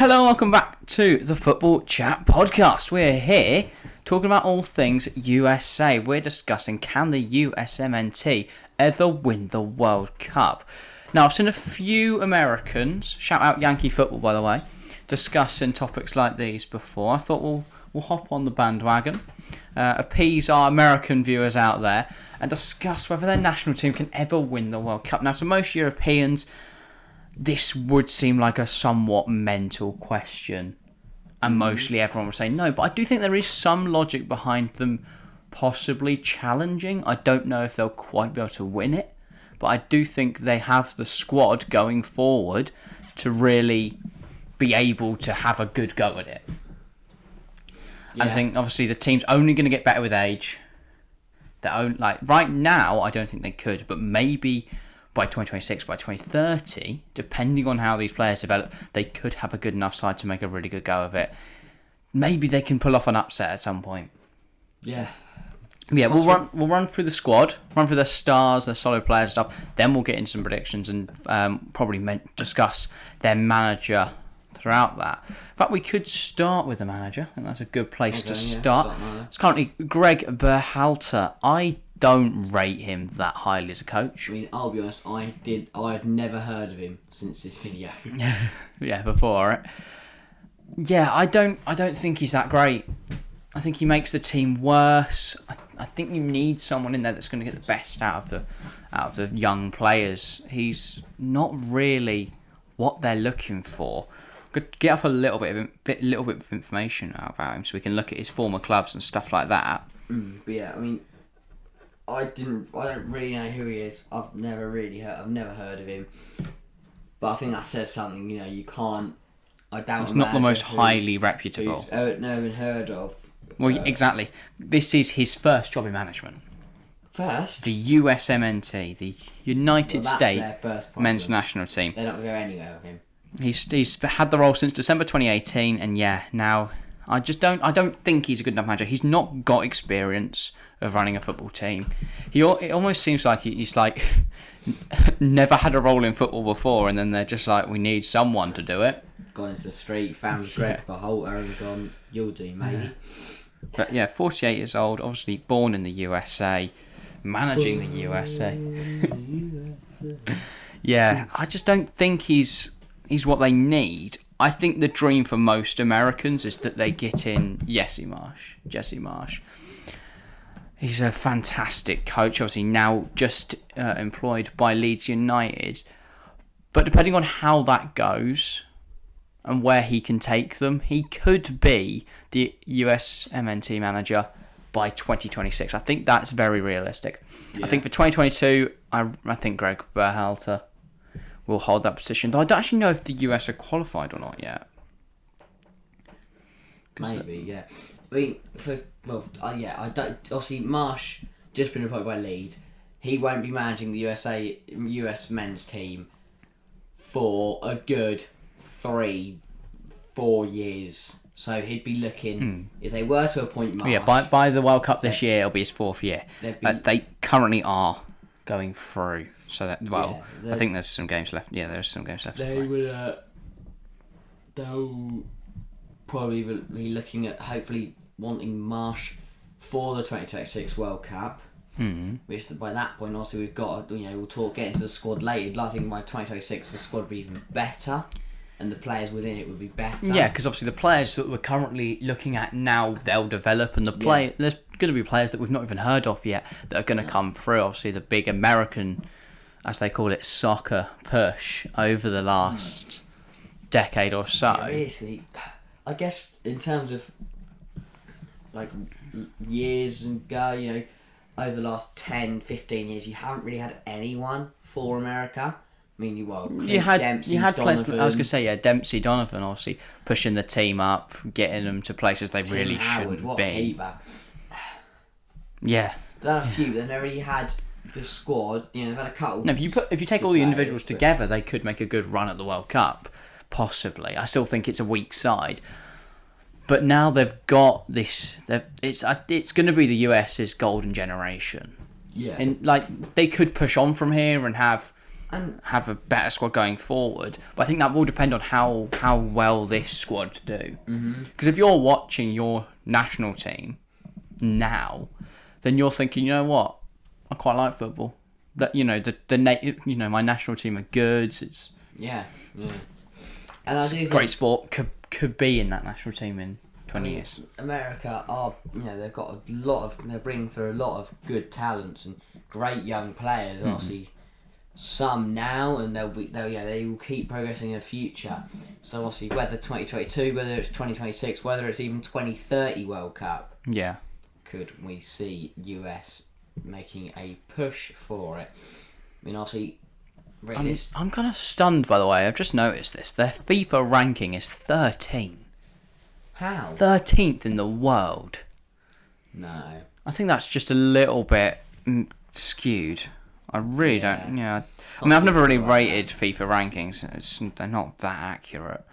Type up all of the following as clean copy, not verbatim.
Hello and welcome back to the Football Chat podcast. We're here talking about all things USA. We're discussing, can the USMNT ever win the World Cup? Now, I've seen a few Americans, shout out Yankee football by the way, discussing topics like these before. I thought we'll hop on the bandwagon, appease our American viewers out there, and discuss whether their national team can ever win the World Cup. Now, to most Europeans, this would seem like a somewhat mental question, and mostly everyone would say no, but I do think there is some logic behind them possibly challenging. I don't know if they'll quite be able to win it, but I do think they have the squad going forward to really be able to have a good go at it. Yeah. And I think obviously the team's only going to get better with age. Right now, I don't think they could, but maybe by 2026, by 2030, depending on how these players develop, they could have a good enough side to make a really good go of it. Maybe they can pull off an upset at some point. Yeah. Yeah, we'll run through the squad, run through their stars, their solid players and stuff. Then we'll get into some predictions and probably discuss their manager throughout that. In fact, we could start with the manager. I think that's a good place to start. It's currently Gregg Berhalter. I don't rate him that highly as a coach. I mean, I'll be honest, I had never heard of him since this video. Yeah, before, right? Yeah, I don't think he's that great. I think he makes the team worse. I think you need someone in there that's going to get the best out of the young players. He's not really what they're looking for. Could get up a little bit of information out about him so we can look at his former clubs and stuff like that. But yeah, I mean, I don't really know who he is. I've never heard of him. But I think that says something. You know, you can't. I doubt it's not the most highly reputable. Who's never been heard of. Well, exactly. This is his first job in management. First? The USMNT, the United States men's national team. They're not going to go anywhere with him. He's had the role since December 2018, and yeah, now I don't think he's a good enough manager. He's not got experience of running a football team. It almost seems like he's like never had a role in football before, and then they're just like, we need someone to do it. Gone into the street, found Gregg Berhalter, and gone, you'll do, matey. But yeah, 48 years old, obviously born in the USA, managing the USA. Yeah, I just don't think he's what they need. I think the dream for most Americans is that they get in Jesse Marsch. He's a fantastic coach, obviously now just employed by Leeds United. But depending on how that goes and where he can take them, he could be the USMNT manager by 2026. I think that's very realistic. Yeah. I think for 2022, I think Gregg Berhalter will hold that position. Though I don't actually know if the US are qualified or not yet. Maybe, yeah. I mean, I don't. Obviously, Marsch just been appointed by Leeds. He won't be managing the US men's team for a good 3-4 years. So he'd be looking if they were to appoint Marsch. Yeah, by the World Cup this year, it'll be his 4th year. They currently are going through. So that I think there's some games left. Yeah, there's some games left. They'll probably be looking at hopefully wanting Marsch for the 2026 World Cup. Which by that point also we've got we'll get into the squad later. I think by 2026 the squad will be even better, and the players within it would be better. Yeah, because obviously the players that we're currently looking at now, they'll develop, and there's going to be players that we've not even heard of yet that are going to come through. Obviously the big American, as they call it, soccer push over the last decade or so. Yeah, basically, I guess in terms of like years and go, over the last 10, 15 years, you haven't really had anyone for America. I mean, you had players. I was gonna say, yeah, Dempsey, Donovan, obviously pushing the team up, getting them to places they really shouldn't be. Yeah, they've had a few. They've never really had the squad. They've had a couple. No, if you take all the individuals together, they could make a good run at the World Cup. Possibly, I still think it's a weak side. But now they've got this. It's going to be the US's golden generation. Yeah. And they could push on from here and have And have a better squad going forward. But I think that will depend on how well this squad do. Because if you're watching your national team now, then you're thinking, you know what, I quite like football. That my national team are good. It's yeah. And I do think great sport. Could be in that national team in 20 years. America are, they've got they're bringing through a lot of good talents and great young players. Obviously, some now, and they will keep progressing in the future. So obviously, whether 2022, whether it's 2026, whether it's even 2030 World Cup, could we see US making a push for it? I mean, obviously, I'm kind of stunned, by the way. I've just noticed this. Their FIFA ranking is 13. How? 13th in the world. No. I think that's just a little bit skewed. I really don't. Yeah. I mean, I've never really rated FIFA rankings. They're not that accurate.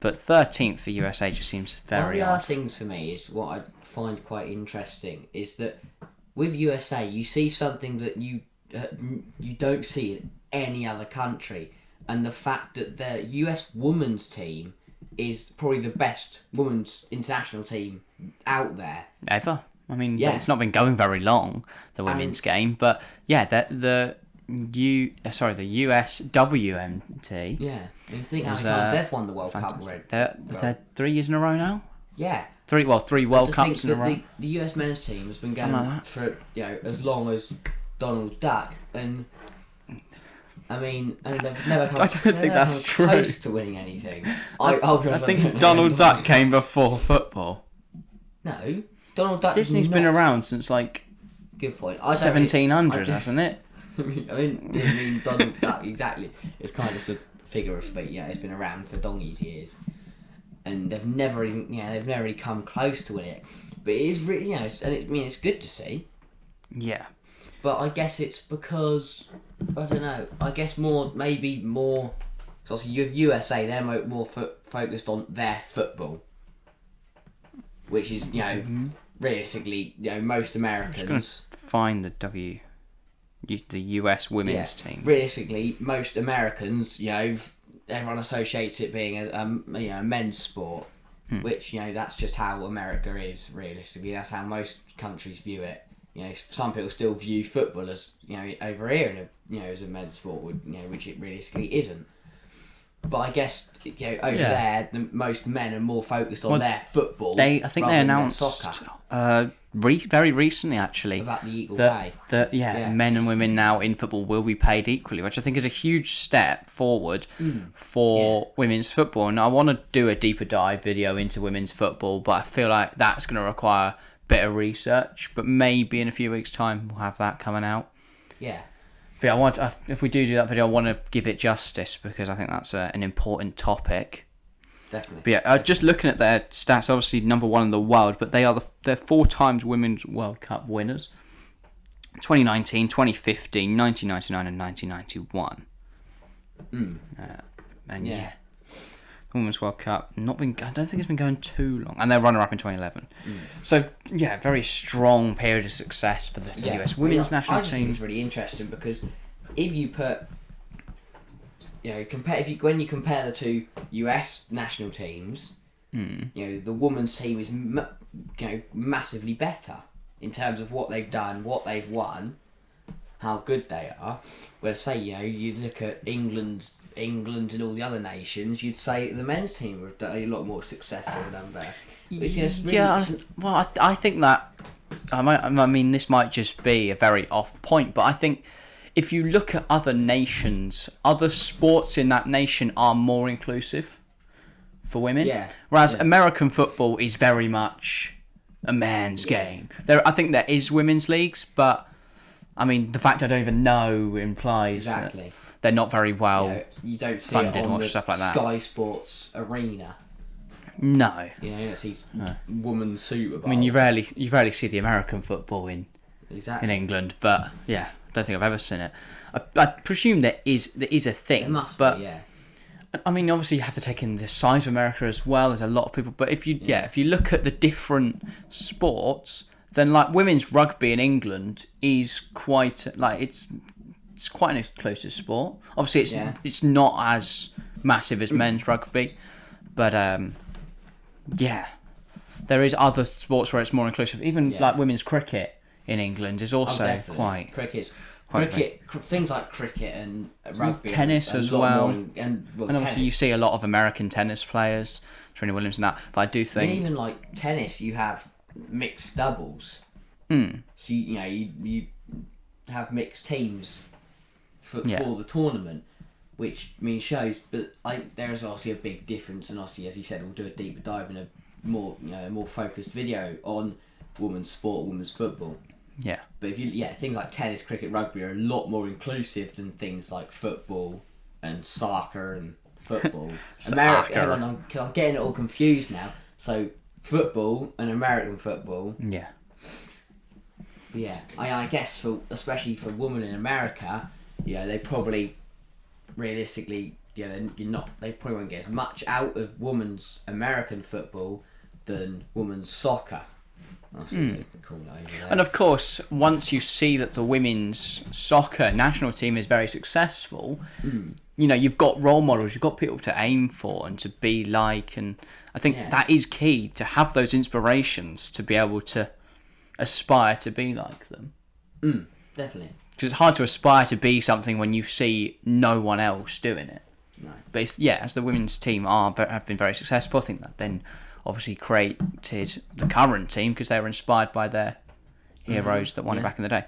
But 13th for USA just seems very One of the off. other things for me is what I find quite interesting is that with USA, you see something that you don't see in any other country, and the fact that the US women's team is probably the best women's international team out there Ever. I mean, it's not been going very long, the women's game, but yeah, the US WMT. Yeah, I mean, think how many times they've won the World Cup already. They're 3 years in a row now. Yeah, three World Cups in a row. The US men's team has been going for as long as Donald Duck, and I mean, and they've never come, I don't think that's true. Close to winning anything. I think Donald Duck came before football. No, Donald Duck. Disney's been around since good point. 1700, hasn't it? I mean Donald Duck exactly. It's kind of just a figure of speech. Yeah, it's been around for donkey's years, and they've never really come close to winning it. But it is really, it's good to see. Yeah. But I guess it's because I don't know. I guess maybe more. So obviously you have USA. They're more focused on their football, which is realistically most Americans. I'm just gonna find the US women's team. Realistically, most Americans, everyone associates it being a men's sport, which that's just how America is. Realistically, that's how most countries view it. Some people still view football as over here as a men's sport, which it realistically isn't. But I guess over there, most men are more focused on their football. I think they announced soccer. Very recently, actually, about the equal pay. That men and women now in football will be paid equally, which I think is a huge step forward for women's football. And I want to do a deeper dive video into women's football, but I feel like that's going to require bit of research, but maybe in a few weeks' time we'll have that coming out. Yeah. But if we do that video, I want to give it justice because I think that's an important topic. Definitely. But yeah, just looking at their stats, obviously number 1 in the world, but they're 4 times Women's World Cup winners. 2019, 2015, 1999 and 1991. And Women's World Cup I don't think it's been going too long, and they're runner-up in 2011. So very strong period of success for the US women's national I just team. think it's really interesting because if you put when you compare the two US national teams, the women's team is massively better in terms of what they've done, what they've won, how good they are. Whereas say you look at England and all the other nations, you'd say the men's team have done a lot more successful than there. I think that I mean this might just be a very off point, but I think if you look at other nations, other sports in that nation are more inclusive for women. Whereas American football is very much a man's game. I think there is women's leagues, but I mean the fact I don't even know implies that they're not very well you don't see funded it on or the stuff like that. Sky Sports arena. No. It's these women's Super Bowl. I mean, you rarely see the American football in England, but I don't think I've ever seen it. I presume there is a thing. It must but, be, I mean, obviously you have to take in the size of America as well. There's a lot of people, but if you look at the different sports, then like women's rugby in England is quite it's it's quite an exclusive sport. Obviously, it's not as massive as men's rugby, but there is other sports where it's more inclusive. Even like women's cricket in England is also quite things like cricket and rugby, tennis as well, and obviously tennis. you see a lot of American tennis players, Serena Williams and that. But I do think even like tennis, you have mixed doubles. So you have mixed teams for the tournament, which shows. But there is obviously a big difference, and obviously, as you said, we'll do a deeper dive in a more focused video on women's sport, women's football. Yeah. But if things like tennis, cricket, rugby are a lot more inclusive than things like football and soccer and football. America, because I'm getting it all confused now. So football and American football. Yeah. Yeah, I guess especially for women in America, they probably realistically, they probably won't get as much out of women's American football than women's soccer. Cool and of course, once you see that the women's soccer national team is very successful, you've got role models, you've got people to aim for and to be like, and I think that is key, to have those inspirations to be able to aspire to be like them. Definitely. Because it's hard to aspire to be something when you see no one else doing it. No. But as the women's team have been very successful, I think that then obviously created the current team because they were inspired by their heroes that won it back in the day.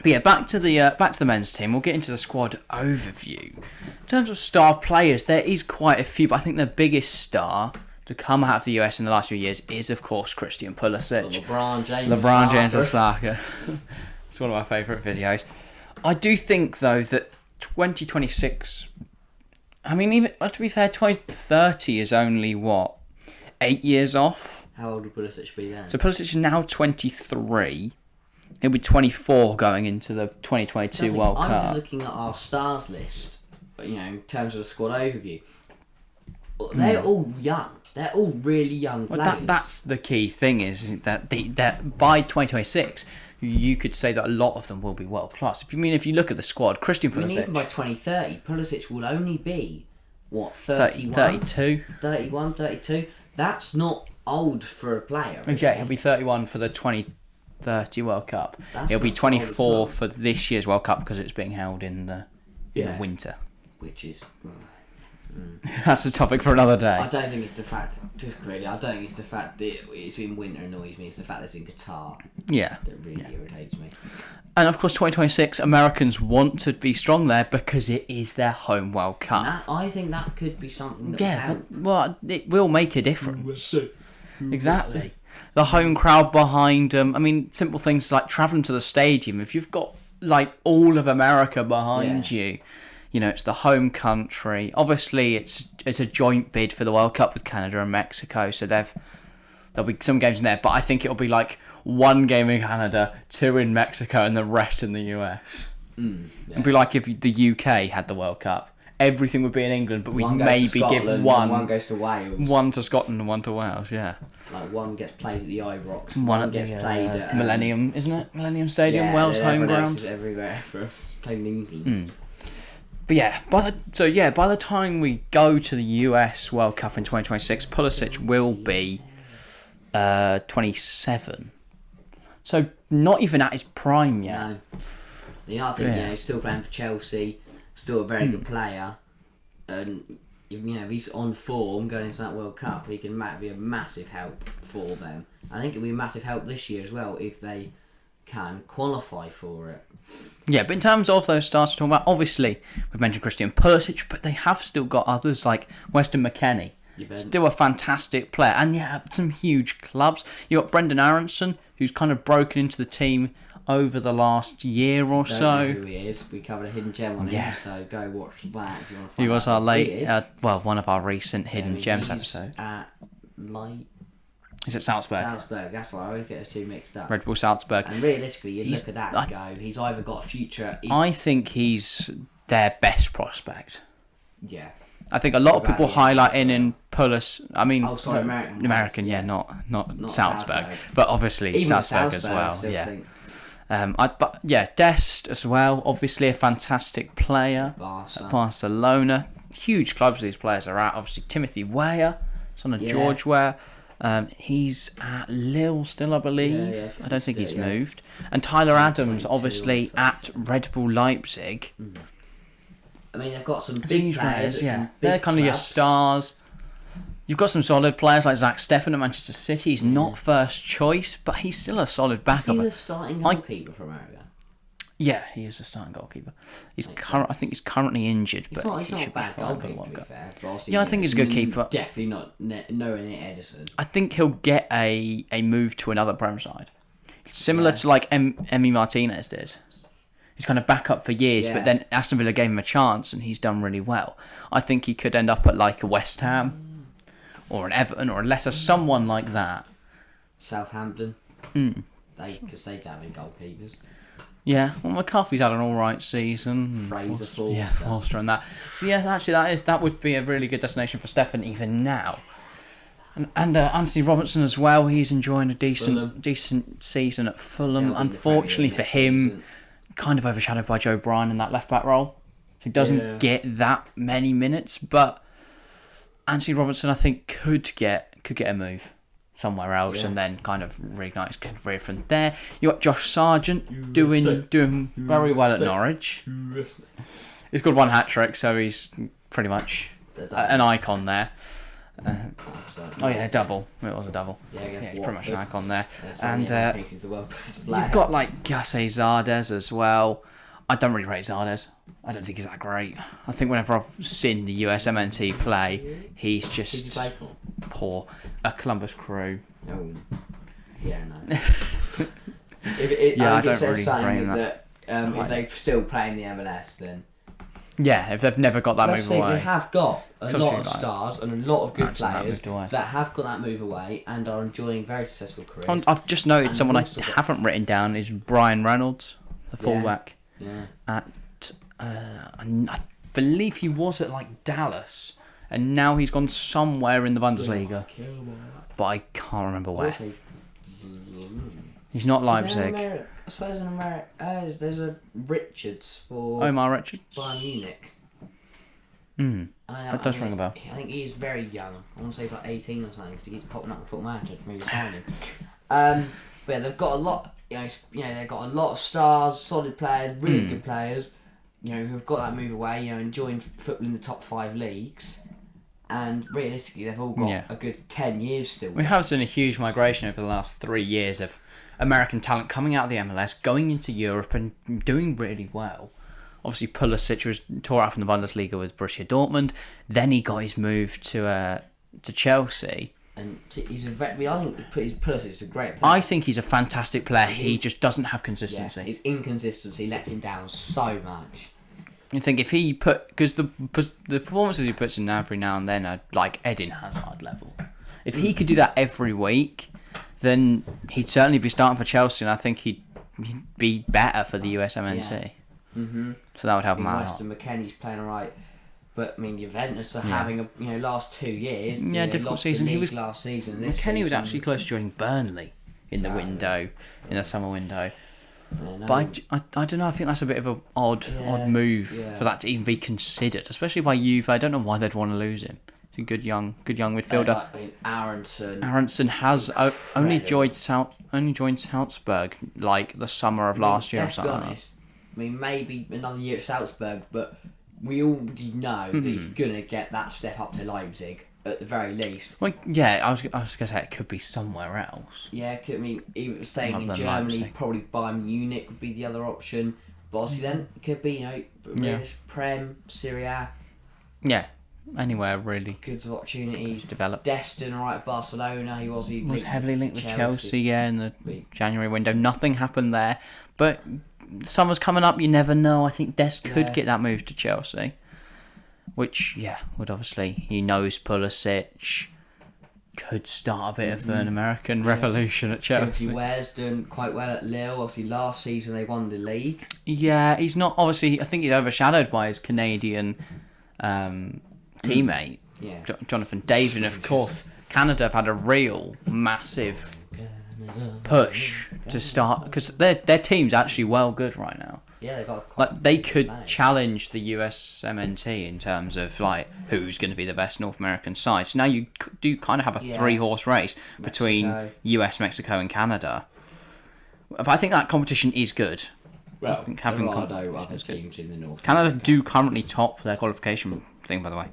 But back to the men's team. We'll get into the squad overview. In terms of star players, there is quite a few, but I think the biggest star to come out of the US in the last few years is, of course, Christian Pulisic. LeBron James of soccer. It's one of my favourite videos. I do think, though, that 2026... even, to be fair, 2030 is only, 8 years off? How old will Pulisic be then? So Pulisic is now 23. He'll be 24 going into the 2022 World Cup. I'm just looking at our stars list, in terms of the squad overview. They're all young. They're all really young players. That's the key thing, is that by 2026, you could say that a lot of them will be world class. If you look at the squad, Christian Pulisic... even by 2030, Pulisic will only be, 31? 32? 31, 32? That's not old for a player. Really. Yeah, he'll be 31 for the 2030 World Cup. He'll be 24 for this year's World Cup because it's being held in the winter. Which is... That's a topic for another day. I don't think it's the fact, just quickly, I don't think it's the fact that it's in winter annoys me, it's the fact that it's in Qatar. Yeah. That really irritates me. And of course, 2026, Americans want to be strong there because it is their home World Cup. I think that could be something that will help. Well, it will make a difference. Exactly. The home crowd behind them. Simple things like travelling to the stadium. If you've got all of America behind you, it's the home country. Obviously, it's a joint bid for the World Cup with Canada and Mexico, so there'll be some games in there. But I think it'll be one game in Canada, 2 in Mexico, and the rest in the US. It'd be like if the UK had the World Cup. Everything would be in England, but we'd maybe give one goes to Wales, one to Scotland and one to Wales. Yeah, one gets played at the Ibrox, one gets played at Millennium, isn't it? Millennium Stadium, Wales home ground. Everywhere for us playing in England. But by the time we go to the US World Cup in 2026, Pulisic will be 27. So not even at his prime yet. No. I think he's still playing for Chelsea, still a very good player, and if he's on form going into that World Cup, he can be a massive help for them. I think it'll be a massive help this year as well if they can qualify for it. Yeah, but in terms of those stars we're talking about, obviously we've mentioned Christian Pulisic, but they have still got others like Weston Mckennie. Still a fantastic player, and some huge clubs. You got Brenden Aaronson, who's kind of broken into the team over the last year or so. Don't know who he is. We covered a hidden gem on him, so go watch that if you want to find He was out one of our recent hidden gems episodes. Is it Salzburg? Salzburg, that's why I always get those two mixed up. Red Bull Salzburg. And realistically, you look at that and go, he's either got a future... I think he's their best prospect. Yeah. I think a lot of people highlight in Pulisic. American. American, not Salzburg. But obviously Even Salzburg as well. But yeah, Dest as well. Obviously, a fantastic player at Barcelona. Huge clubs these players are at. Obviously, Timothy Weah, son of George Weah. He's at Lille still, I believe. Yeah, I don't think he's moved. And Tyler Adams, obviously, at Red Bull Leipzig. I mean, they've got some big players. They're kind of your stars. You've got some solid players like Zack Steffen at Manchester City. He's not first choice, but he's still a solid backup. Is he the starting goalkeeper for America? Yeah, he is the starting goalkeeper. I think he's currently injured, but he's not a bad goalkeeper, to be fair. Yeah, I think he's a good keeper. Definitely not nowhere near Edison. I think he'll get a move to another Prem side. Similar to like Emi Martinez did. He's kind of back up for years, but then Aston Villa gave him a chance and he's done really well. I think he could end up at like a West Ham or an Everton or a Leicester, someone like that. Southampton. Because they don't have any goalkeepers. Yeah, well, McCarthy's had an all right season. Fraser, Forster. Yeah, Forster and that. So yeah, actually that would be a really good destination for Steffen even now. And Anthony Robertson as well. He's enjoying a decent season at Fulham. Unfortunately for him, kind of overshadowed by Joe Bryan in that left back role. So he doesn't get that many minutes, but Anthony Robertson I think could get a move somewhere else and then kind of reignite his career from there. You got Josh Sargent doing very well at Norwich. He's got one hat trick, so he's pretty much an icon there. Double. It was a double. Yeah, he's pretty much an icon there. And you've got like Gase Zardes as well. I don't really rate Zardes. I don't think he's that great. I think whenever I've seen the USMNT play, he's just poor. A Columbus Crew. Oh. Yeah, no. I don't really rate that. If they still play in the MLS, then... Yeah, if they've never got that move away. They have got a lot of stars and a lot of good players that have got that move away and are enjoying very successful careers. I've just noted someone I haven't written down is Bryan Reynolds, the fullback. At I believe he was at like Dallas, and now he's gone somewhere in the Bundesliga, but I can't remember where. He's not Leipzig. I suppose in America, there's a Richards for Omar Richards. Bayern Munich. That does ring a bell. I think he's very young. I want to say he's like 18 or something because he keeps popping up with Football Manager for me to sign him. But yeah, they've got a lot. They've got a lot of stars, solid players, really good players. Who've got that move away. Enjoying football in the top 5 leagues. And realistically, they've all got a good 10 years still. We have seen a huge migration over the last 3 years of American talent coming out of the MLS, going into Europe and doing really well. Obviously, Pulisic was tore up in the Bundesliga with Borussia Dortmund. Then he got his move to Chelsea. And I think Pulisic is a great player. I think he's a fantastic player. He just doesn't have consistency. His inconsistency lets him down so much. I think if he because the performances he puts in every now and then are like Eden Hazard level. If he could do that every week, then he'd certainly be starting for Chelsea, and I think he'd be better for the USMNT. Yeah. So that would help him out. Weston McKennie's playing alright, but I mean Juventus are having a last 2 years. Difficult season. He was last season. McKennie was actually close to joining Burnley in the window, in the summer window. But I don't know. I think that's a bit of an odd move for that to even be considered, especially by Juve. I don't know why they'd want to lose him. He's a good young midfielder. Aaronson has only joined Salzburg like the summer of last year or something. Let's be honest. I mean, maybe another year at Salzburg, but we already know that he's gonna get that step up to Leipzig at the very least. Well, yeah, I was gonna say it could be somewhere else. Yeah, I mean, he was staying in Germany. Leipzig. Probably Bayern Munich would be the other option. But obviously, then it could be Prem, Serie A. Yeah, anywhere really. Good opportunities. Develop. Destin, right at Barcelona. He was heavily linked with Chelsea. In the January window. Nothing happened there, but summer's coming up. You never know. I think Dest could get that move to Chelsea. Which, would obviously... He knows Pulisic could start a bit of an American revolution at Chelsea. Weah's done quite well at Lille. Obviously, last season they won the league. Yeah, he's not... Obviously, I think he's overshadowed by his Canadian teammate, Jonathan David. And, of course, Canada have had a real massive push to start, because their team's actually well good right now. Yeah, they got like they could challenge the USMNT in terms of like who's going to be the best North American side. So now you do kind of have a 3-horse race between US, Mexico, and Canada. But I think that competition is good. Well, I think having there are no other teams in the North. Canada do currently top their qualification thing, by the way.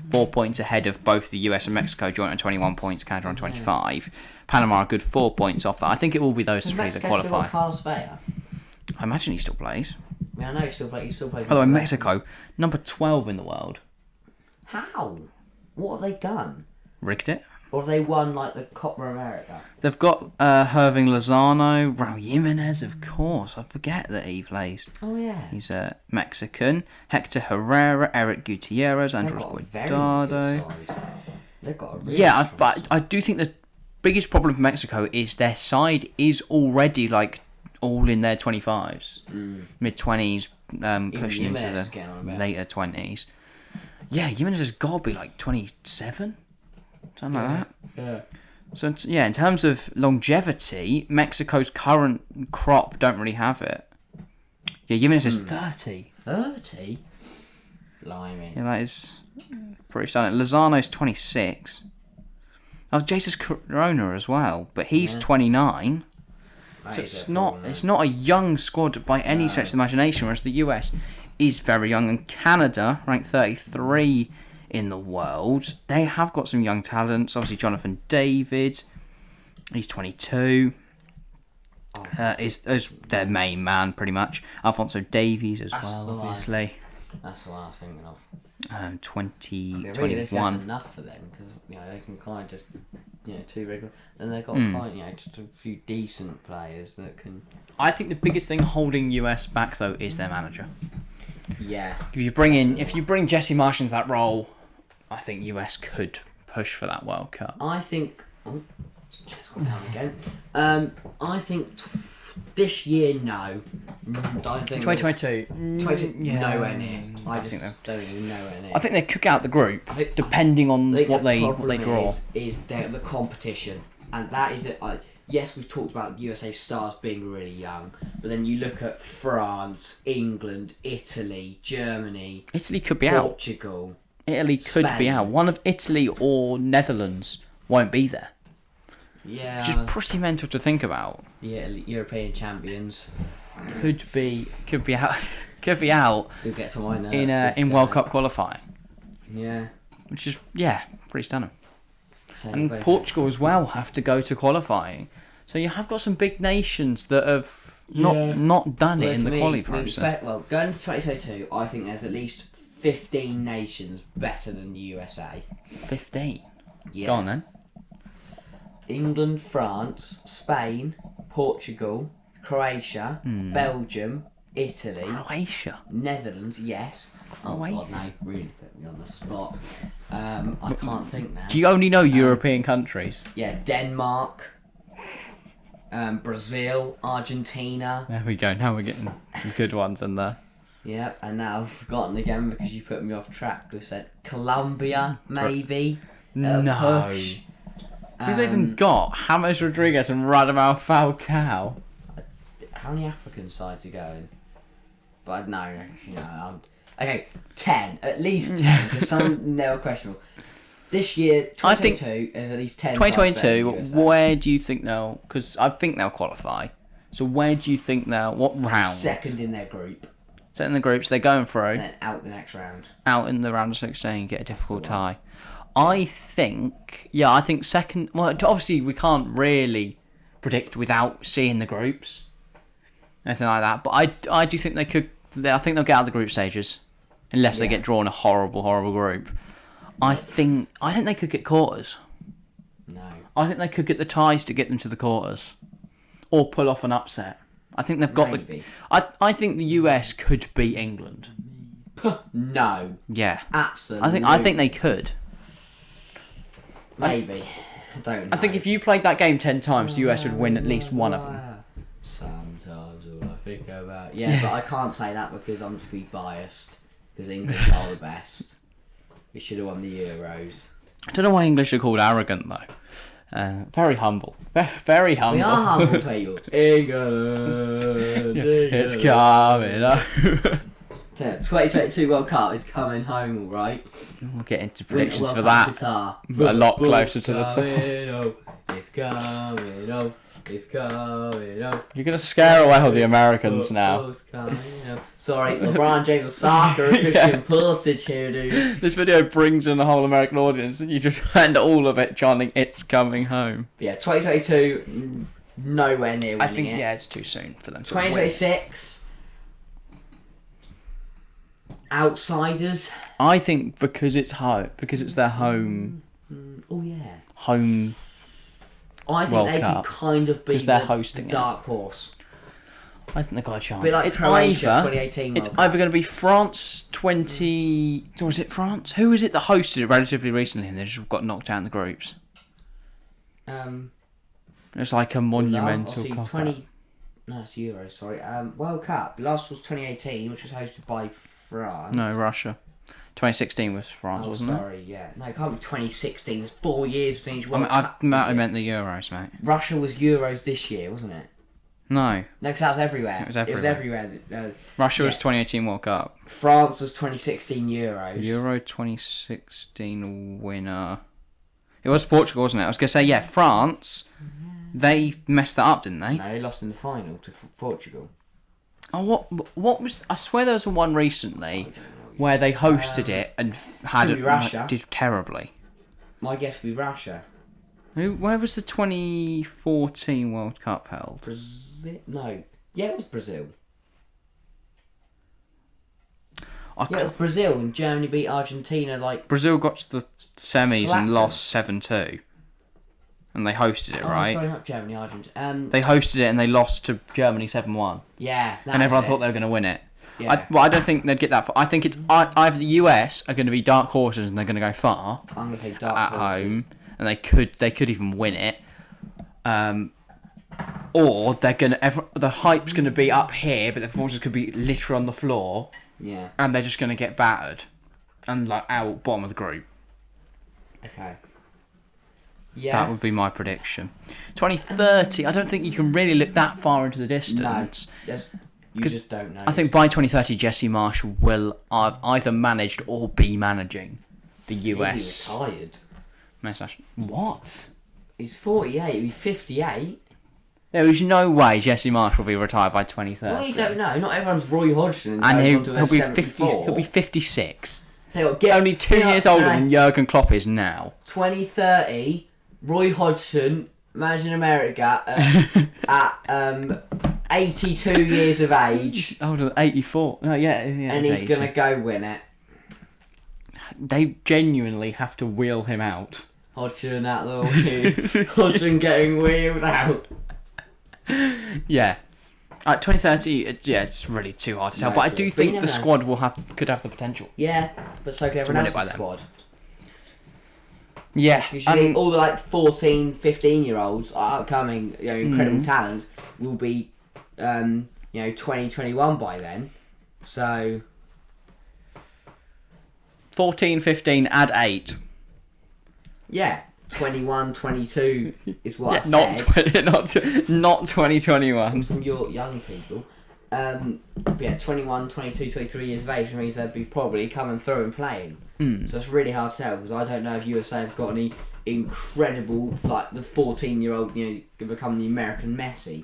4 points ahead of both the US and Mexico, joint on 21 points, Canada on 25. Panama are a good 4 points off that. I think it will be those three that qualify. Still got Carlos Weah? I imagine he still plays. Yeah, I know he still plays. By the way, Mexico, number 12 in the world. How? What have they done? Rigged it. Or have they won like the Copa America? They've got Herving Lozano, Raul Jimenez, of course. I forget that he plays. Oh yeah. He's Mexican. Hector Herrera, Eric Gutierrez, Andres Guardado. They've got a really but I do think the biggest problem for Mexico is their side is already like all in their 25s, mid-20s, pushing into the later 20s. Yeah, Jimenez has got to be like 27, something like that. Yeah. So in terms of longevity, Mexico's current crop don't really have it. Yeah, Jimenez is 30. 30? Blimey. Yeah, that is pretty stunning. Lozano's 26. Oh, Jesus Corona as well, but he's 29. So it's not a young squad by any stretch of the imagination, whereas the US is very young, and Canada, ranked 33 in the world, they have got some young talents. Obviously, Jonathan David, he's 22. Is their main man, pretty much. Alphonso Davies as well, obviously. That's the one I was thinking of. 21. That's enough for them, because they can kind of just two regular. Then they've got just a few decent players that can. I think the biggest thing holding US back though is their manager. Yeah. If you bring Jesse Marsh into that role, I think US could push for that World Cup. I think. Oh, just gone down again. I think this year, no. I think 2022. Nowhere near. I just don't think nowhere near. I think they cook out the group, depending on what they draw. Is the competition, and that is that. Yes, we've talked about USA stars being really young, but then you look at France, England, Italy, Germany. Italy could be Portugal, out. Italy could Spain. be out. One of Italy or Netherlands won't be there. Yeah. Which is pretty mental to think about. Yeah, European champions. Could be out. Could be out. Still get some on in World Cup qualifying. Yeah. Which is pretty stunning. And Portugal as well have to go to qualifying. So you have got some big nations that have not done it in the quali process. Well, going into 2022, I think there's at least 15 nations better than the USA. 15? Yeah. Go on then. England, France, Spain, Portugal, Croatia, Belgium, Italy, Croatia, Netherlands, yes. Oh God, no, you've really put me on the spot. I can't think now. Do you only know European countries? Yeah, Denmark, Brazil, Argentina. There we go. Now we're getting some good ones in there. Yep, and now I've forgotten again because you put me off track. We said Colombia, maybe. No. Push. We've even got James Rodriguez and Radamel Falcao. How many African sides are going? But no, okay, 10. At least 10, because some never questionable. This year, 2022, there's at least 10 2022, where do you think they'll... Because I think they'll qualify. So where do you think they'll... What round? Second in their group. Second in the groups, they're going through. And then out the next round. Out in the round of 16, get a difficult tie. I think second... Well, obviously, we can't really predict without seeing the groups. Anything like that. But I do think they could... I think they'll get out of the group stages. Unless they get drawn a horrible, horrible group. I think they could get quarters. No. I think they could get the ties to get them to the quarters. Or pull off an upset. I think they've got Maybe. I think the US could beat England. No. Yeah. Absolutely. I think they could. Maybe. I don't know. I think if you played that game 10 times, the US would win at least one of them. Sometimes all I think about... Yeah, but I can't say that because I'm just going to be biased. Because England are the best. We should have won the Euros. I don't know why English are called arrogant, though. Very humble. Very humble. We are humble people. England. It's coming up. 2022 World Cup is coming home, all right. We'll get into predictions World for Cup that. Qatar. A lot closer to the top. It's coming up. It's coming up. You're going to scare away all the Americans now. It's coming up. Sorry, LeBron James, soccer, Christian Pulisic here, dude. This video brings in the whole American audience and you just end all of it chanting, it's coming home. But yeah, 2022, nowhere near winning I think, it. yeah, it's too soon for them to win. 2026, outsiders. I think because it's their home Oh, yeah. home. I think World they Cup, can kind of be 'cause they're the hosting it. dark horse. I think they've got a chance. A bit like it's Croatia, either 2018 it's World Cup. either going to be France 20. Was it France? Who was it that hosted it relatively recently and they just got knocked out in the groups? It's like a monumental Obviously, cup. No, it's Euros. Sorry. World Cup. Last was 2018, which was hosted by France. No, Russia. 2016 was France, Oh, wasn't sorry. Yeah. No, it can't be 2016. It's 4 years between each it? World Cup. I meant the Euros, mate. Russia was Euros this year, wasn't it? No, No, because that was everywhere. It was everywhere. Yeah. Russia was 2018 World Cup. France was 2016 Euros. Euro 2016 winner. It was Portugal, wasn't it? I was going to say, yeah, France. They messed that up, didn't they? No, they lost in the final to Portugal. Oh, what was? I swear there was one recently where they hosted it and had could be Russia. did terribly. My guess would be Russia. Where was the 2014 World Cup held? Brazil? No. Yeah, it was Brazil. I Yeah, it was Brazil, and Germany beat Argentina like... Brazil got to the semis Slapped and them. lost 7-2. And they hosted it, right? Sorry, not Germany, Argentina. They hosted it and they lost to Germany 7-1. Yeah, And everyone thought they were going to win it. Yeah. I don't think they'd get that far. I think it's either the US are going to be dark horses and they're going to go far I'm going to say dark at horses. home, and they could even win it. Or they're going to the hype's going to be up here, but the performances could be literally on the floor, Yeah. and they're just going to get battered and like out bottom of the group. Okay. Yeah. That would be my prediction. 2030, I don't think you can really look that far into the distance. No. Yes. You 'Cause just don't know. I think by 2030, Jesse Marsh will have either managed or be managing the US. He'll be retired. men's national. What? He's 48. He'll be 58. There is no way Jesse Marsh will be retired by 2030. Well, you don't know. Not everyone's Roy Hodgson. And goes on to he'll be their 50. 74. He'll be 56. Tell you what, get, Only 2 years older than Jurgen Klopp is now. 2030. Roy Hodgson, managing America at 82 years of age, Older than 84. No, yeah, and he's gonna go win it. They genuinely have to wheel him out. Hodgson, that little kid. Hodgson getting wheeled out. Yeah. 2030, it's really too hard to tell. No, but I but do you think never the know. squad could have the potential. Yeah, but so can win everyone it by else's then. squad. Yeah. Usually all the like 14, 15-year-olds are upcoming, incredible talent will be, 2021 by then. So 14, 15, add 8. yeah, 21, 22 is what I Not said. not 2021. Some young people. But yeah, 21, 22, 23 years of age, which means they'd be probably coming through and playing. So it's really hard to tell because I don't know if USA have got any incredible, like the 14-year-old, can become the American Messi.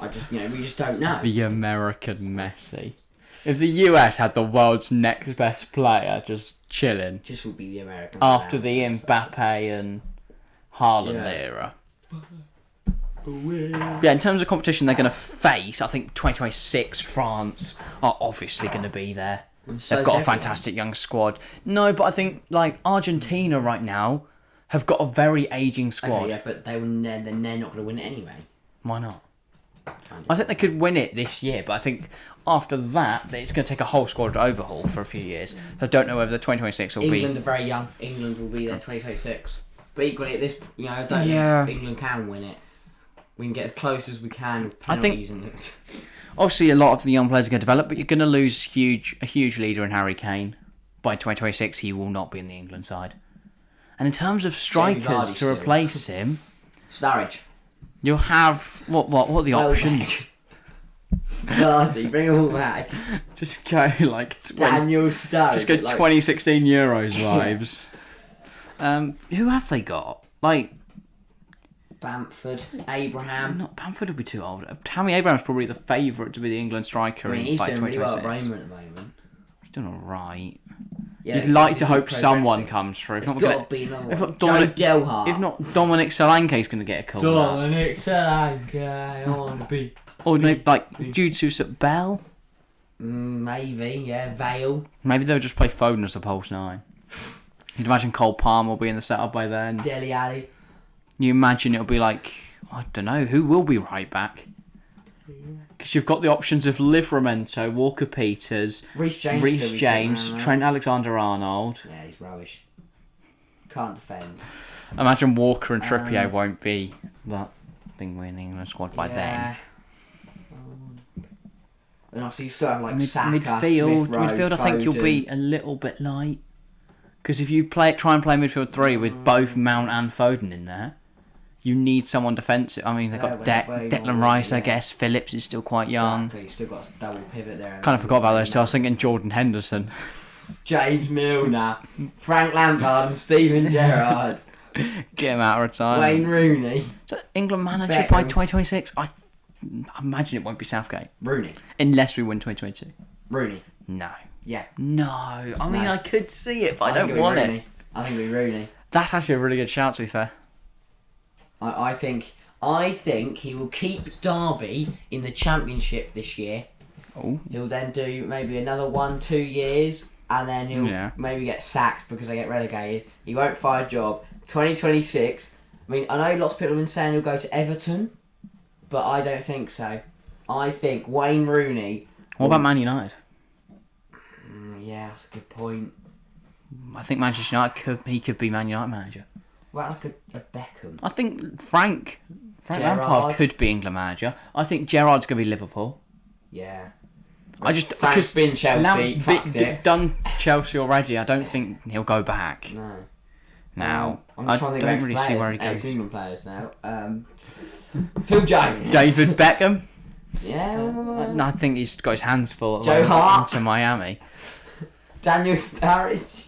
We just don't know. The American Messi. If the US had the world's next best player just chilling Just would be the American. after player. the Mbappe and Haaland Yeah. era. Yeah, in terms of competition they're going to face, I think 2026 France are obviously going to be there. So They've got a is everyone. fantastic young squad. No, but I think like Argentina right now have got a very aging squad. Okay, yeah, but they're not going to win it anyway. Why not? I think they could win it this year, but I think after that, it's going to take a whole squad overhaul for a few years. I don't know whether the 2026 will England be. are very young. England will be there 2026. But equally, at this, I don't Yeah. know. England can win it. We can get as close as we can with I think- penalties and it. Obviously, a lot of the young players are going to develop, but you're going to lose a huge leader in Harry Kane. By 2026, he will not be in the England side. And in terms of strikers Vardy to still. replace him, Sturridge. you'll have what are the options? Vardy, bring them all back. Just go like Daniel Sturridge. just go like, 2016 Euros vibes. Who have they got? Like Bamford, Abraham. not Bamford would be too old. Tammy Abraham's probably the favourite to be the England striker I mean, in he's like doing really well 2026. at Roma at the moment. He's doing alright. Yeah, You'd like he's to hope progressing. someone comes through. It's got to be another if one. not Dominic, Joe Delhart. if not Dominic Solanke's going to get a call. Dominic Solanke, I want to be. Or maybe like Jude at Bell. Maybe, yeah. Vale. Maybe they'll just play Foden as a false 9. You'd imagine Cole Palmer will be in the setup by then. Dele Alli. You imagine it'll be like, I don't know, who will be right back? Because you've got the options of Livramento, Walker Peters, Reece James, Trent Alexander-Arnold. Yeah, he's rubbish. Can't defend. Imagine Walker and Trippier won't be that thing we're in the England squad by then. And obviously you still have like Saka, Midfield, Smith Rowe, midfield. I think you'll Foden. be a little bit light. Because if you try and play midfield 3 with both Mount and Foden in there, you need someone defensive. I mean, they've got Declan Rice, I guess. Phillips is still quite young. Exactly, still got a double pivot there. Kind of forgot about those two. I was thinking Jordan Henderson. James Milner, Frank Lampard and Steven Gerrard. Get him out of retirement. Wayne Rooney. So England manager Beckham. by 2026? I imagine it won't be Southgate. Rooney. Unless we win 2022. Rooney. No. Yeah. No. I mean, No. I could see it, but I think don't it'll be want Rooney. it. I think it'll be Rooney. That's actually a really good shout, to be fair. I think he will keep Derby in the Championship this year. Oh. He'll then do maybe another 1-2 years, and then he'll maybe get sacked because they get relegated. He won't find a job. 2026. I mean, I know lots of people have been saying he'll go to Everton, but I don't think so. I think Wayne Rooney. What about Man United? Yeah, that's a good point. I think Manchester United could be Man United manager. Well, like a Beckham. I think Frank Gerrard. Lampard could be England manager. I think Gerrard's going to be Liverpool. Yeah. Frank's Frank's been Chelsea. Lamp's done Chelsea already. I don't think he'll go back. No. Now, I'm I just trying to don't think of really players, see where he goes. England players now. Phil Jones. David Beckham. Yeah. No, I think he's got his hands full at Joe Hart. into Miami. Daniel Sturridge.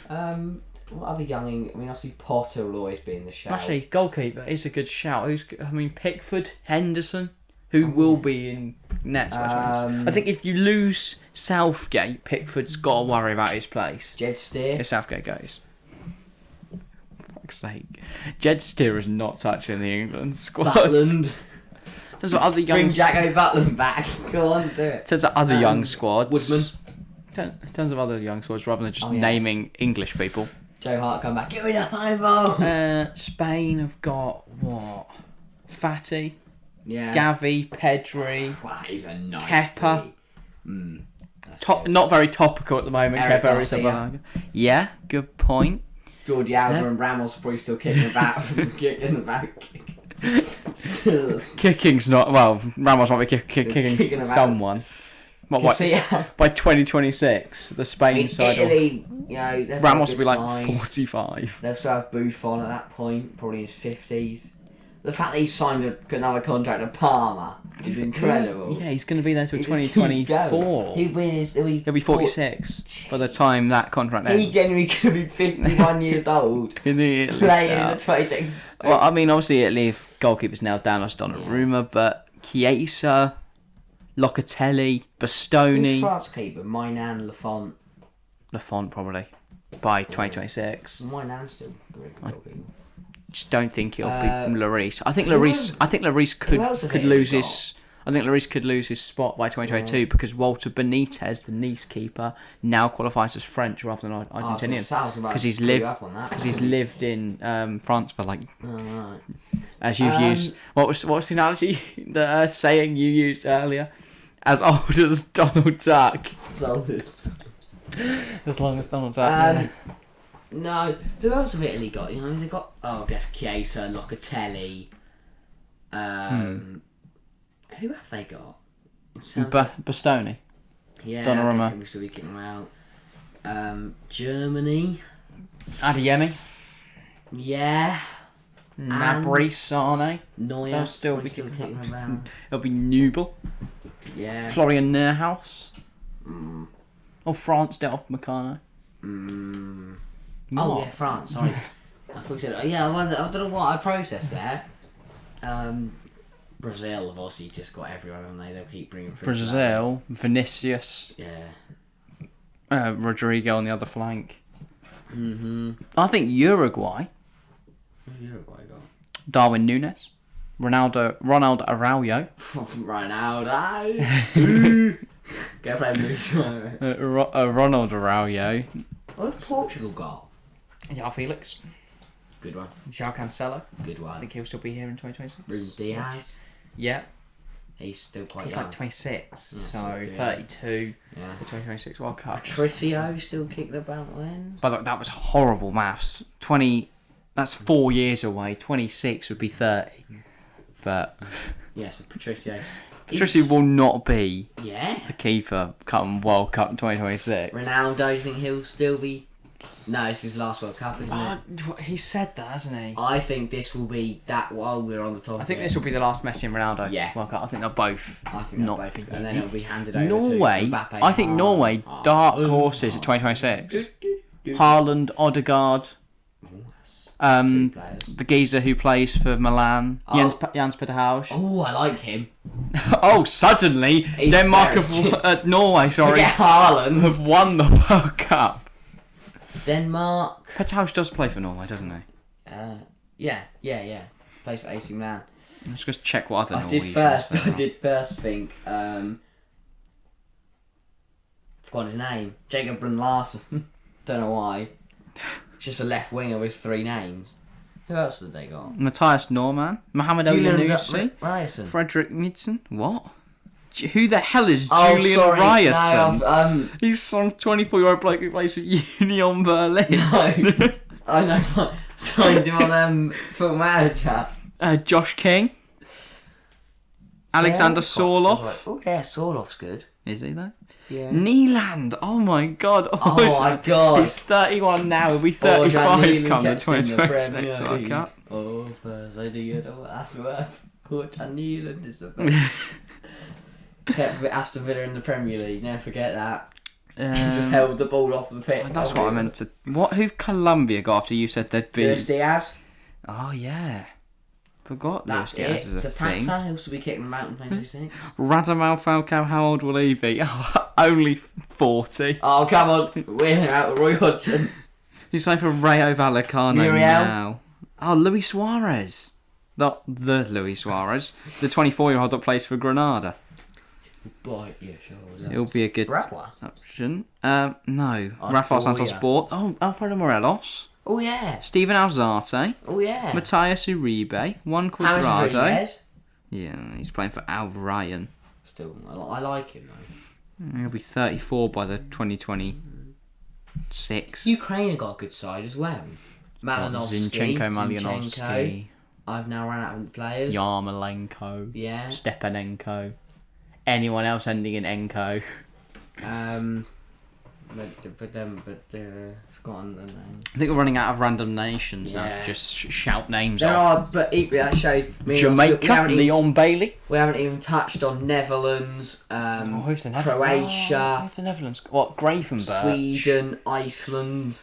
What other young? I mean, obviously Potter will always be in the shout. Actually, goalkeeper is a good shout. Pickford, Henderson, who will be in nets. I think if you lose Southgate, Pickford's got to worry about his place. Jed Steer. If Southgate goes. For fuck's sake. Jed Steer is not touching the England squad. Butland. There's other young. Bring Jacko Butland back. Go on, do it. There's other young squads. Woodman. In terms of other young squads, rather than just naming English people. Joe Hart come back. Give me the high ball. Spain have got what? Fatty, Yeah. Gavi, Pedri, Wow, he's a nice Kepa. good. Not very topical at the moment. Eric Kepa is Garcia. Yeah, good point. Jordi Alba and Ramos probably still kicking about. Kicking about. Still. Kicking's not well. Ramos might be kicking kicking about. someone. What, by 2026, the Spain side. Italy, you know, Ramos will be like 45. They'll still have Buffon at that point, probably in his 50s. The fact that he signed another contract at Parma is incredible. Yeah, he's going to be there till He just keeps 2024. going. He'll be 46 by the time that contract ends. He genuinely could be 51 years old. In the Italy Playing in the setup. 26. Well, I mean, obviously, Italy, if goalkeeper's now down, that's Donnarumma, but Chiesa, Locatelli, Who's Bastoni, France keeper? Mainan, Lafont. Lafont probably by 2026. Mainan's still great goalkeeper. Just don't think it'll be Lloris. I think who Lloris. else- I think Lloris who else have could they lose got? his. I think Lloris could lose his spot by 2022 because Walter Benitez, the Nice keeper, now qualifies as French rather than Argentinian because he's lived in France for like. Alright. As you've used, what was the analogy? The saying you used earlier, as old as Donald Duck. As long as Donald Duck. No, who else have Italy got? You know, they've got I guess Chiesa, Locatelli. Who have they got? Bastoni. Yeah, Donnarumma. I guess we still be kicking them out. Germany. Adeyemi. Yeah. Gnabry, Sane. Neuer. They'll still be kicking around. It'll be Nubel. Yeah. Florian Neuhaus. Or France Del Meccano. Oh yeah, France. Sorry, I thought you said. Yeah, I don't know what I processed there. Brazil have obviously just got everyone, haven't they? They'll keep bringing through Brazil, Vinicius. Yeah. Rodrigo on the other flank. Mm-hmm. I think Uruguay. Who's Uruguay got? Darwin Núñez. Ronaldo Araujo. Ronaldo. Go play Musah. Ronald Araujo. What's Portugal got? Yeah, Felix. Good one. João Cancelo. Good one. I think he'll still be here in 2026. Ruben Diaz. Yeah. He's still quite He's young. like 26, Yeah, so so 32 Yeah. for 2026 World Cup. Patricio still kicking about then. But look, that was horrible maths. 20, that's 4 years away. 26 would be 30. But Yeah, so Patricio. Patricio will not be Yeah. the keeper come World Cup in 2026. Ronaldo, do you think he'll still be? No, it's his last World Cup, isn't it? He said that, hasn't he? I think this will be that while we're on the top. I think this will be the last Messi and Ronaldo Yeah. World Cup. I think they'll both. I think they'll both, and then it'll be handed over Norway. to Mbappe. I think Norway dark horses at 2026. Haaland, Odegaard. Two players. The geezer who plays for Milan, Oh. Jens Peterhaus. Oh, I like him. Oh, suddenly He's Denmark very have Norway, sorry, Forget Haaland. have won the World Cup. Denmark. Peterhaus does play for Norway, doesn't he? Yeah. Plays for AC Milan. Let's just check what other I Norwegians did first think. Forgot his name. Jacob Brun Larsen. Don't know why. It's just a left winger with 3 names. Who else did they got? Matthias Norman, Mohamed El Yunusi, Ryerson. Frederick Midson. What? Who the hell is Oh, Julian sorry. Ryerson? No, He's some 24-year-old bloke who plays for Union Berlin. no. I know. But signed him on Football Manager. Josh King. Alexander Sorloth. Oh yeah, Sorloth's good. Is he though? Yeah. Neeland. Oh my god. Oh my god. He's 31 now. He'll be 35 Neeland come the gets in the 2026 Premier World League. Cup. Oh, first I do you know what that's worth. Jordan Neeland is the best. Kept Aston Villa in the Premier League. Never forget that. Just held the ball off the pitch. That's what I meant to. Who've Colombia got after you said they'd be? Luis Diaz. Oh yeah. Forgot Luis That's Diaz it. is a thing. Zapata, he'll still be kicking them out in 2026. Radamel Falcao, how old will he be? Oh, only 40. Oh, come on. We're out of Roy Hodgson. He's playing for Rayo Vallecano Muriel. now. Oh, Luis Suarez. Not the Luis Suarez. The 24-year-old that plays for Granada. Boy, yeah, sure. He'll be a good Braqua. option. No. Rafael Santos Weah. Sport. Oh, Alfredo Morelos. Oh, yeah. Stephen Alzate. Oh, yeah. Matthias Uribe. Juan James Cuadrado. Rodriguez. Yeah, he's playing for Al Ryan. Still, I like him, though. He'll be 34 by the 2026. Ukraine have got a good side as well. Malinovsky. Zinchenko, Malinovsky. I've now run out of players. Yarmolenko. Yeah. Stepanenko. Anyone else ending in Enko? Forgotten the name. I think we're running out of random nations now Yeah. to just shout names There off. are, but equally that shows. Jamaica, Leon Bailey. We haven't even touched on Netherlands, Who's the Netherlands? Croatia, Who's the Netherlands? What, Gravenberch? Sweden, Iceland.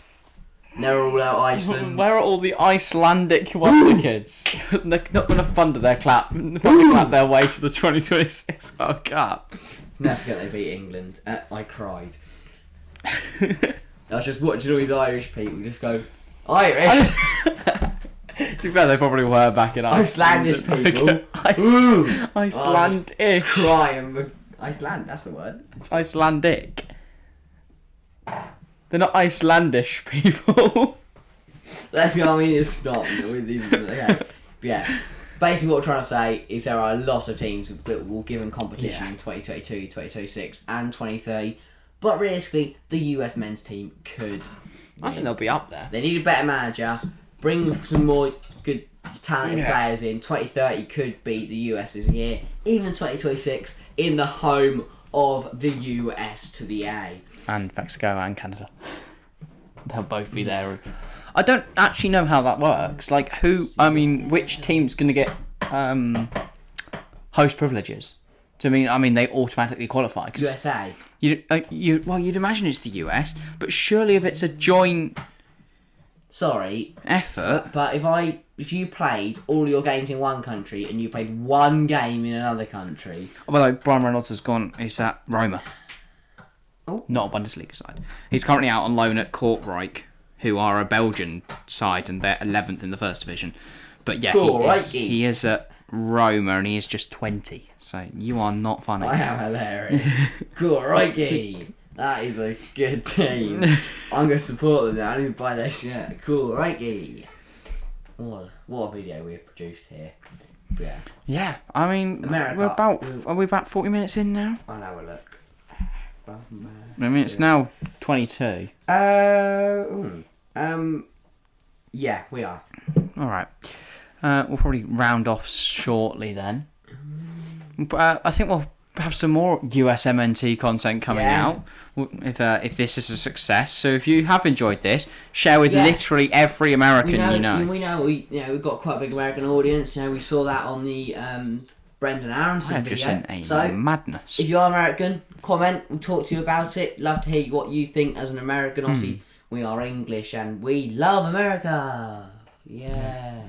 They're all out Iceland. Where are all the Icelandic wonder kids? They're not going to fund their clap their way to the 2026 World Cup. Never forget they beat England. I cried. I was just watching all these Irish people just go, Irish? To be fair, they probably were back in Iceland. Icelandic people. Icelandic. Crying. Iceland, that's the word. It's Icelandic. They're not Icelandish people. That's what I mean, it's stop with these. Okay. But yeah. Basically, what we're trying to say is there are a lot of teams that will give them competition in 2022, 2026, and 2030. But realistically, the US men's team could. I think they'll be up there. They need a better manager. Bring some more good talented players in. 2030 could be the US's year. Even 2026 in the home of the US to the A. and Mexico and Canada. They'll both be there. I don't actually know how that works. Like, which team's going to get host privileges? So, I mean, they automatically qualify. USA. You'd imagine it's the US, but surely if it's a joint effort. But if you played all your games in one country and you played one game in another country. Although Bryan Reynolds has gone, he's at Roma. Oh. Not a Bundesliga side. He's currently out on loan at Kortrijk, who are a Belgian side, and they're 11th in the first division. But yeah, he is at Roma, and he is just 20. So you are not funny. I am hilarious. Kortrijk. That is a good team. I'm going to support them now. I need to buy their shirt. Kortrijk. What a video we've produced here. Yeah. Yeah, I mean, America. Are we about 40 minutes in now? I'll have a look. I mean, it's now 22. Yeah, we are. All right. We'll probably round off shortly then. But I think we'll have some more USMNT content coming out if this is a success. So if you have enjoyed this, share with literally every American you know. We've got quite a big American audience. We saw that on the Brenden Aaronson video. Just a madness. If you are American, comment. We'll talk to you about it. Love to hear what you think as an American. Obviously, we are English and we love America. Yeah.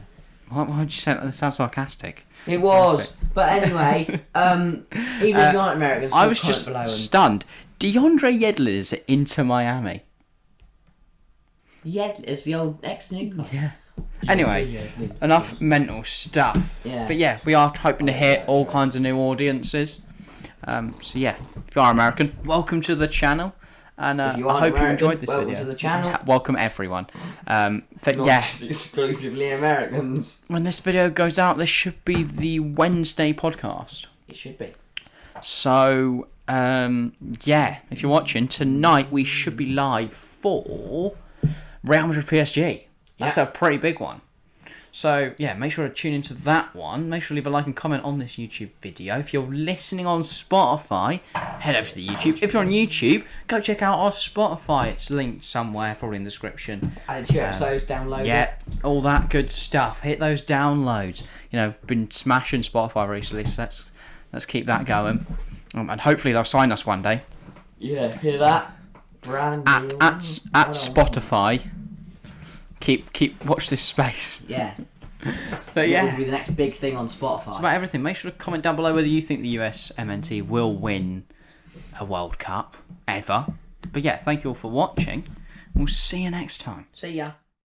Why would you say that? That sounds sarcastic. It was. But anyway, even if you aren't American, I was just stunned. DeAndre Yedlin is at Inter Miami. It's the old ex-Newcastle. Yeah. Anyway, enough mental stuff. Yeah. But yeah, we are hoping to hit all kinds of new audiences. So yeah, if you are American, welcome to the channel. And I hope you enjoyed this video. Welcome to the channel. Welcome everyone. But Not exclusively Americans. When this video goes out, this should be the Wednesday podcast. It should be. So, if you're watching, tonight we should be live for Real Madrid PSG. That's a pretty big one. So, yeah, make sure to tune into that one. Make sure to leave a like and comment on this YouTube video. If you're listening on Spotify, head over to the YouTube. If you're on YouTube, go check out our Spotify. It's linked somewhere, probably in the description. Added to your episodes, download it. All that good stuff. Hit those downloads. Been smashing Spotify recently, so let's keep that going. And hopefully they'll sign us one day. Yeah, hear that? At Spotify. Keep watch this space. Yeah. But yeah, what will be the next big thing on Spotify? It's about everything. Make sure to comment down below whether you think the USMNT will win a World Cup ever. But yeah, thank you all for watching. We'll see you next time. See ya.